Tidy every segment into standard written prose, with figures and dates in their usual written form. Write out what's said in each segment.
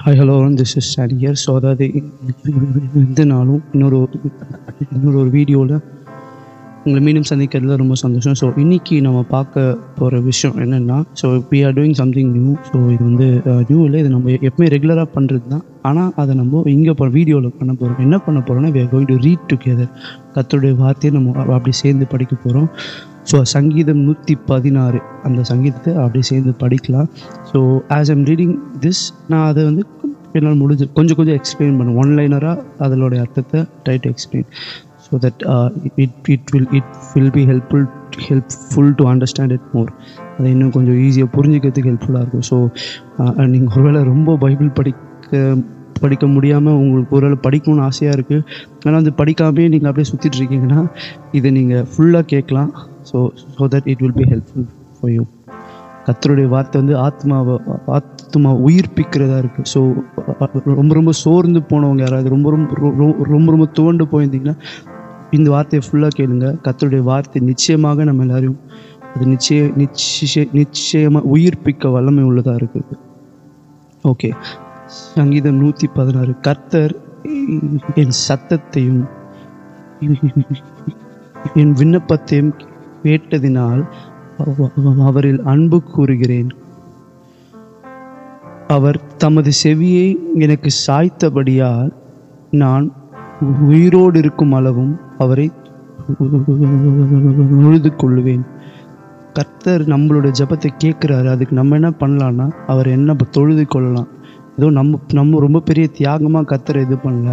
Hi hello this is study here. So அதாவது இந்த நாளும் இன்னொரு வீடியோவில் உங்களை மீண்டும் சந்திக்கிறதுல ரொம்ப சந்தோஷம். ஸோ இன்றைக்கி நம்ம பார்க்க போகிற விஷயம் என்னென்னா, so we are doing something new. So இது வந்து நியூ இல்லை, இது நம்ம எப்பவுமே ரெகுலராக பண்ணுறது தான். ஆனால் அதை நம்ம இங்கே வீடியோவில் பண்ண போகிறோம். என்ன பண்ண போகிறோம்னா, we are going to read together. கர்த்தருடைய வார்த்தையை நம்ம அப்படி சேர்ந்து படிக்க போகிறோம். ஸோ சங்கீதம் 116 அந்த சங்கீதத்தை அப்படியே சேர்ந்து படிக்கலாம். So as I'm reading this, நான் அதை வந்து என்னால் முடிஞ்சு கொஞ்சம் எக்ஸ்பிளைன் பண்ணுவேன். ஒன்லைனராக அதனுடைய அர்த்தத்தை try to explain so that it will be helpful to understand it more. அதை இன்னும் கொஞ்சம் ஈஸியாக புரிஞ்சுக்கிறதுக்கு ஹெல்ப்ஃபுல்லாக இருக்கும். ஸோ நீங்கள் ஒருவேளை ரொம்ப பைபிள் படிக்க முடியாமல் உங்களுக்கு ஒருவேளை படிக்கணும்னு ஆசையாக இருக்குது, ஆனால் வந்து படிக்காமே நீங்கள் அப்படியே சுற்றிட்டு இருக்கீங்கன்னா இதை நீங்கள் ஃபுல்லாக கேட்கலாம். So that it will be helpful for you. கர்த்தருடைய வார்த்தை வந்து ஆத்மா உயிர்ப்பிக்கிறதா இருக்குது. ஸோ ரொம்ப சோர்ந்து போனவங்க யாராவது ரொம்ப துவண்டு போயிருந்தீங்கன்னா இந்த வார்த்தையை ஃபுல்லாக கேளுங்க. கர்த்தருடைய வார்த்தை நிச்சயமாக நம்ம எல்லாரையும் அது நிச்சயமாக உயிர்ப்பிக்க வல்லமை உள்ளதாக இருக்குது. ஓகே, சங்கீதம் 116. கர்த்தர் என் சத்தத்தையும் என் விண்ணப்பத்தையும் கேட்டதினால் அவரில் அன்பு கூறுகிறேன். அவர் தமது செவியை எனக்கு சாய்த்தபடியால் நான் உயிரோடு இருக்கும் அளவும் அவரை தொழுது கொள்ளுவேன். கர்த்தர் நம்மளுடைய ஜெபத்தை கேட்குறாரு. அதுக்கு நம்ம என்ன பண்ணலான்னா, அவர் என்ன தொழுது கொள்ளலாம். ஏதோ நம்ம ரொம்ப பெரிய தியாகமாக கர்த்தரை இது பண்ணல.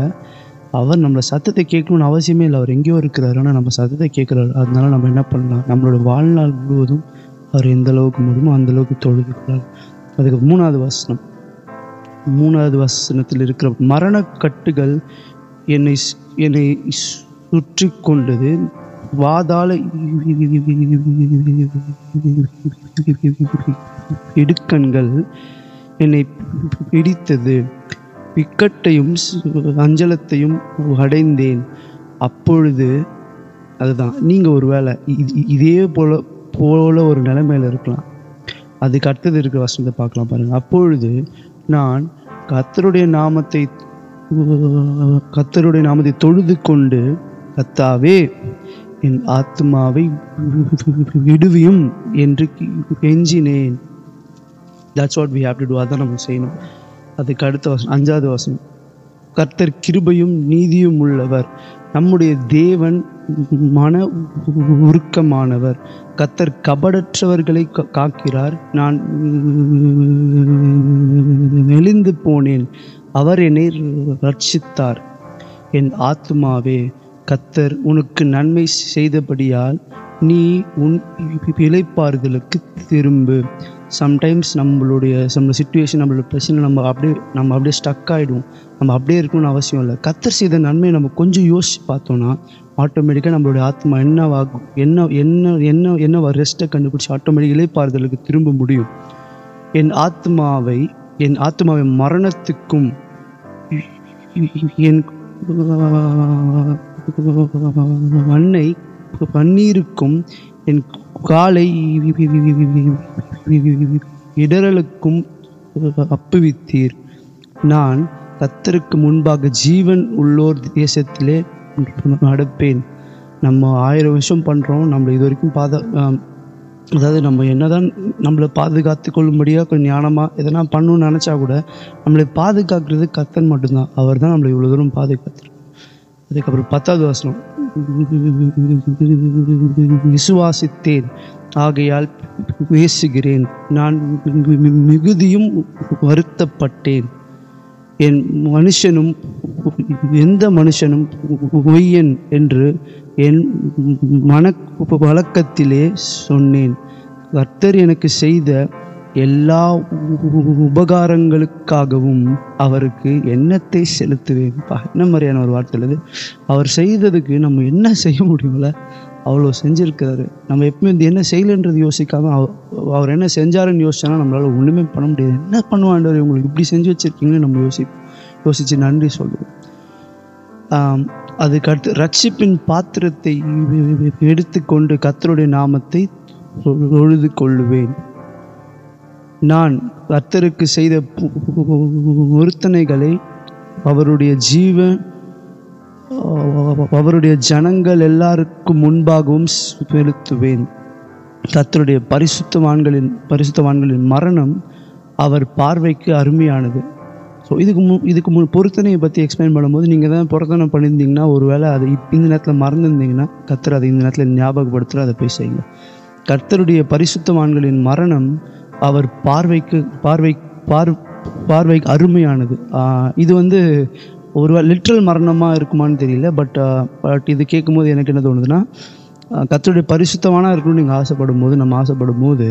அவர் நம்மளோட சத்தத்தை கேட்கணும்னு அவசியமே இல்லை. அவர் எங்கேயோ இருக்கிறாரு, ஆனால் நம்ம சத்தத்தை கேட்குறாரு. அதனால நம்ம என்ன பண்ணலாம், நம்மளோட வாழ்நாள் முழுவதும் அவர் எந்த அளவுக்கு முடியுமோ அந்த அளவுக்கு தொழுது கொள்ளார். அதுக்கு 3வது வசனத்தில் இருக்கிற மரணக்கட்டுகள் என்னை சுற்றி கொண்டது, வாதாள இடுக்கண்கள் என்னை பிடித்தது, இக்கட்டையும் அஞ்சலத்தையும் அடைந்தேன். அப்பொழுது அதுதான் நீங்கள் ஒரு வேளை இதே போல ஒரு நிலைமையில் இருக்கலாம். அதுக்கு அடுத்தது இருக்கிற வசனத்தை பார்க்கலாம் பாருங்கள். அப்பொழுது நான் கர்த்தருடைய நாமத்தை தொழுது கொண்டு, கர்த்தாவே என் ஆத்மாவை விடுவியும் என்று கெஞ்சினேன். That's what we have to do. அதான் நம்ம செய்யணும். அதுக்கு அடுத்த வசனம் 5வது வசனம். கர்த்தர் கிருபையும் நீதியும் உள்ளவர், நம்முடைய தேவன் மன உருக்கமானவர். கர்த்தர் கபடற்றவர்களை காக்கிறார். நான் மெலிந்து போனேன், அவர் என்னை ரட்சித்தார். என் ஆத்துமாவே கர்த்தர் உனக்கு நன்மை செய்தபடியால் நீ உன் இளைப்பாறுதலுக்கு திரும்பு. சம்டைம்ஸ் நம்மளுடைய சிச்சுவேஷன், நம்மளோட பிரச்சனை நம்ம அப்படியே ஸ்டக் ஆகிடுவோம். நம்ம அப்படியே இருக்கணும்னு அவசியம் இல்லை. கர்த்தர் செய்த நன்மையை நம்ம கொஞ்சம் யோசிச்சு பார்த்தோன்னா ஆட்டோமேட்டிக்காக நம்மளுடைய ஆத்மா என்னவாகும், என்ன ரெஸ்ட்டை கண்டுபிடிச்சி ஆட்டோமேட்டிக் இளைப்பாறுதலுக்கு திரும்ப முடியும். என் ஆத்மாவை மரணத்துக்கும் என் மண்ணை பன்னீருக்கும் என் காலை இடறலுக்கும் அப்புவித்தீர். நான் கர்த்தருக்கு முன்பாக ஜீவன் உள்ளோர் தேசத்திலே நடப்பேன். நம்ம 1000 வருஷம் பண்ணுறோம், நம்மளை இது வரைக்கும் அதாவது நம்ம என்னதான் நம்மளை பாதுகாத்து கொள்ளும்படியாக கொஞ்சம் ஞானமாக எதனா பண்ணணும்னு நினச்சா கூட நம்மளை பாதுகாக்கிறது கர்த்தர் மட்டும்தான். அவர் தான் நம்மளை இவ்வளோ தூரம் பாதுகாத்துருக்கோம். அதுக்கப்புறம் 10வது வசனம். விசுவாசித்தேன் ஆகையால் பேசுகிறேன், நான் மிகுதியும் வருத்தப்பட்டேன். எந்த மனுஷனும் பொய்யன் என்று என் மன வழக்கத்திலே சொன்னேன். கர்த்தர் எனக்கு செய்த எல்லா உபகாரங்களுக்காகவும் அவருக்கு எண்ணத்தை செலுத்துவேன். என்ன மாதிரியான ஒரு வார்த்தை இது. அவர் செய்ததுக்கு நம்ம என்ன செய்ய முடியும்ல, அவ்வளோ செஞ்சுருக்கிறாரு. நம்ம எப்பவுமே என்ன செய்யலைன்றது யோசிக்காமல் அவர் என்ன செஞ்சாருன்னு யோசிச்சோன்னா நம்மளால் ஒன்றுமே பண்ண முடியாது. என்ன பண்ணுவாண்டவர் உங்களுக்கு இப்படி செஞ்சு வச்சுருக்கீங்கன்னு நம்ம யோசித்து நன்றி சொல்லுவோம். அதுக்கு அடுத்து ரட்சிப்பின் பாத்திரத்தை எடுத்துக்கொண்டு கர்த்தருடைய நாமத்தை தொழுது கொள்ளுவேன். நான் கர்த்தருக்கு செய்த பொருத்தனைகளை அவருடைய ஜனங்கள் எல்லாருக்கும் முன்பாகவும் செலுத்துவேன். கர்த்தருடைய பரிசுத்தவான்களின் மரணம் அவர் பார்வைக்கு அருமையானது. ஸோ இதுக்கு பொருத்தனையை பற்றி எக்ஸ்பிளைன் பண்ணும்போது நீங்கள் தான் பொருத்தனை பண்ணியிருந்தீங்கன்னா, ஒரு வேளை அதை இந்த நேரத்தில் மறந்துருந்தீங்கன்னா கர்த்தர் அதை இந்த நேரத்தில் ஞாபகப்படுத்துகிற அதை போய் செய்யுங்க. கர்த்தருடைய பரிசுத்தவான்களின் மரணம் அவர் பார்வைக்கு அருமையானது. இது ஒரு லிட்ரல் மரணமாக இருக்குமான்னு தெரியல. பட் இது கேட்கும்போது எனக்கு என்ன தோணுதுன்னா, கர்த்தருடைய பரிசுத்தவானாக இருக்கணும்னு நீங்கள் நம்ம ஆசைப்படும் போது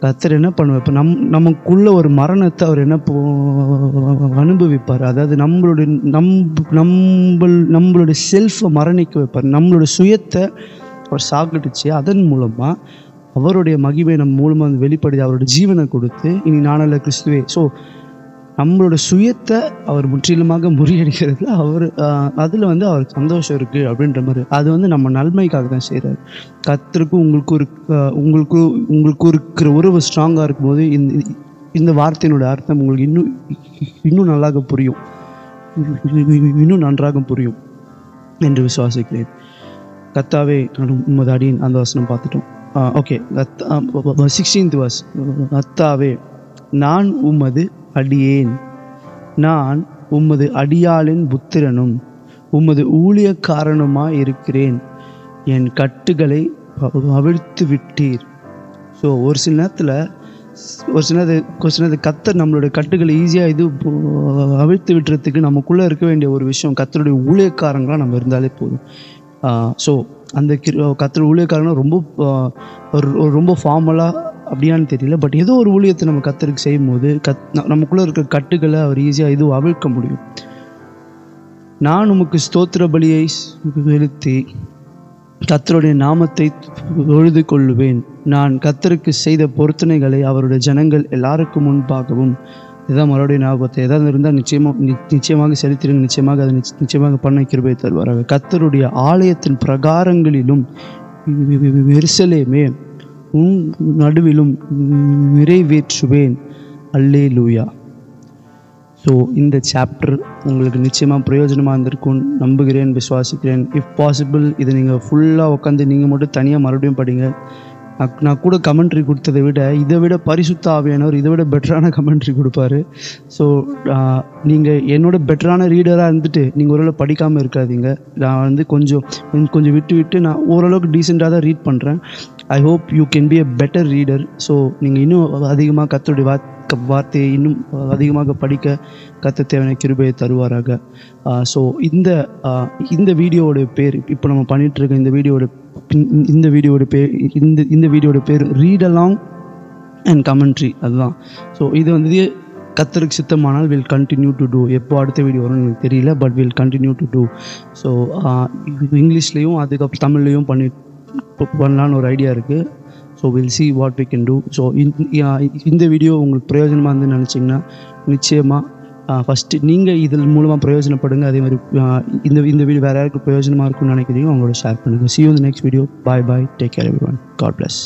கர்த்தர் என்ன பண்ணுவார்? இப்போ நமக்குள்ள ஒரு மரணத்தை அவர் என்ன அனுபவிப்பார். அதாவது நம்மளுடைய செல்ஃபை மரணிக்க வைப்பார். நம்மளுடைய சுயத்தை அவர் சாகடிச்சு அதன் மூலமாக அவருடைய மகிமை நம்ம மூலமாக வெளிப்படுத்தி அவருடைய ஜீவனை கொடுத்து இனி நானல்ல கிறிஸ்துவே. ஸோ நம்மளோட சுயத்தை அவர் முற்றிலுமாக முறியடிக்கிறதுல அதில் அவருக்கு சந்தோஷம் இருக்குது அப்படின்ற மாதிரி. அது நம்ம நன்மைக்காக தான் செய்கிறார். கர்த்தருக்கும் உங்களுக்கு இருக்கிற உறவு ஸ்ட்ராங்காக இருக்கும்போது இந்த வார்த்தையினோட அர்த்தம் உங்களுக்கு இன்னும் நல்லாக புரியும், இன்னும் நன்றாக புரியும் என்று விசுவாசிக்கிறேன். கர்த்தாவே, நான் உமது அடியின் அந்த வசனம் பார்த்துட்டோம். Okay, 16th verse. கர்த்தாவே, நான் உமது அடியேன், நான் உமது அடியாளின் புத்திரனும் உமது ஊழியக்காரனுமாய் இருக்கிறேன். என் கட்டுகளை அவிழ்த்து விட்டீர். ஸோ ஒரு சில நேரத்தில் கர்த்தர் நம்மளுடைய கட்டுகளை ஈஸியாக அவிழ்த்து விட்டுறதுக்கு நமக்குள்ளே இருக்க வேண்டிய ஒரு விஷயம், கர்த்தருடைய ஊழியக்காரங்களாக நம்ம இருந்தாலே போதும். ஸோ அந்த கர்த்தர் ஊழியக்காரங்க ரொம்ப ஃபார்மலாக அப்படியான்னு தெரியல. பட் ஏதோ ஒரு ஊழியத்தை நம்ம கர்த்தருக்கு செய்யும் போது நமக்குள்ளே இருக்கிற கட்டுகளை அவர் ஈஸியாக அவிழ்க்க முடியும். நான் உமக்கு ஸ்தோத்திர பலியை செலுத்தி கர்த்தருடைய நாமத்தை தொழுது கொள்ளுவேன். நான் கர்த்தருக்கு செய்த பொருத்தனைகளை அவருடைய ஜனங்கள் எல்லாருக்கும் முன்பாகவும். இதுதான் மறுபடியும் ஞாபகத்தை எதாவது இருந்தால் நிச்சயமாக செலுத்திடுங்க. நிச்சயமாக அதை நிச்சயமாக பண்ண கிருபை தருவாராக. கர்த்தருடைய ஆலயத்தின் பிரகாரங்களிலும் எருசலேமே உன் நடுவிலும் நிறைவேற்றுவேன். அல்லேலூயா. ஸோ இந்த சாப்டர் உங்களுக்கு நிச்சயமாக பிரயோஜனமாக இருந்திருக்கும்னு நம்புகிறேன், விசுவாசிக்கிறேன். இஃப் பாசிபிள் இதை நீங்கள் ஃபுல்லாக உட்காந்து நீங்கள் மட்டும் தனியாக மறுபடியும் படிங்க. நான் கூட கமெண்ட்ரி கொடுத்ததை விட இதை விட பரிசுத்த ஆவியானவர் இதை விட பெட்டரான கமெண்ட்ரி கொடுப்பாரு. ஸோ நீங்கள் என்னோட பெட்டரான ரீடராக இருந்துட்டு நீங்கள் ஓரளவு படிக்காமல் இருக்காதீங்க. நான் கொஞ்சம் விட்டு நான் ஓரளவுக்கு டீசெண்டாக தான் ரீட் பண்ணுறேன். I hope you can be a better reader. So நீங்கள் இன்னும் அதிகமாக கர்த்தருடைய வார்த்தையை இன்னும் அதிகமாக படிக்க கர்த்தர் தேவையான கிருபையை தருவாராக. ஸோ இந்த வீடியோவோட பேர், இப்போ நம்ம பண்ணிகிட்டு இருக்க இந்த வீடியோட பேர் ரீட் அலாங் அண்ட் கமெண்ட்ரி. அதுதான். ஸோ இது கர்த்தருக்கு சித்தமானால் வில் கண்டினியூ டு டூ. எப்போ அடுத்த வீடியோ வரும்னு எனக்கு தெரியல, but will continue to do. So இங்கிலீஷ்லேயும் அதுக்கப்புறம் தமிழ்லையும் பண்ணலான்னு ஒரு ஐடியா இருக்குது. So will see what we can do. So இந்த வீடியோ உங்களுக்கு பிரயோஜனமாக இருந்து நினச்சிங்கன்னா நிச்சயமாக ஃபஸ்ட்டு நீங்கள் இதில் மூலமாக பிரயோஜனப்படுங்க. அதே மாதிரி இந்த வீடியோ வேறு யாருக்கு பிரயோஜனமாக இருக்கும்னு நினைக்கிறீங்க அவங்களோட ஷேர் பண்ணுங்கள். See you in the next video. Bye. Take care everyone. God bless.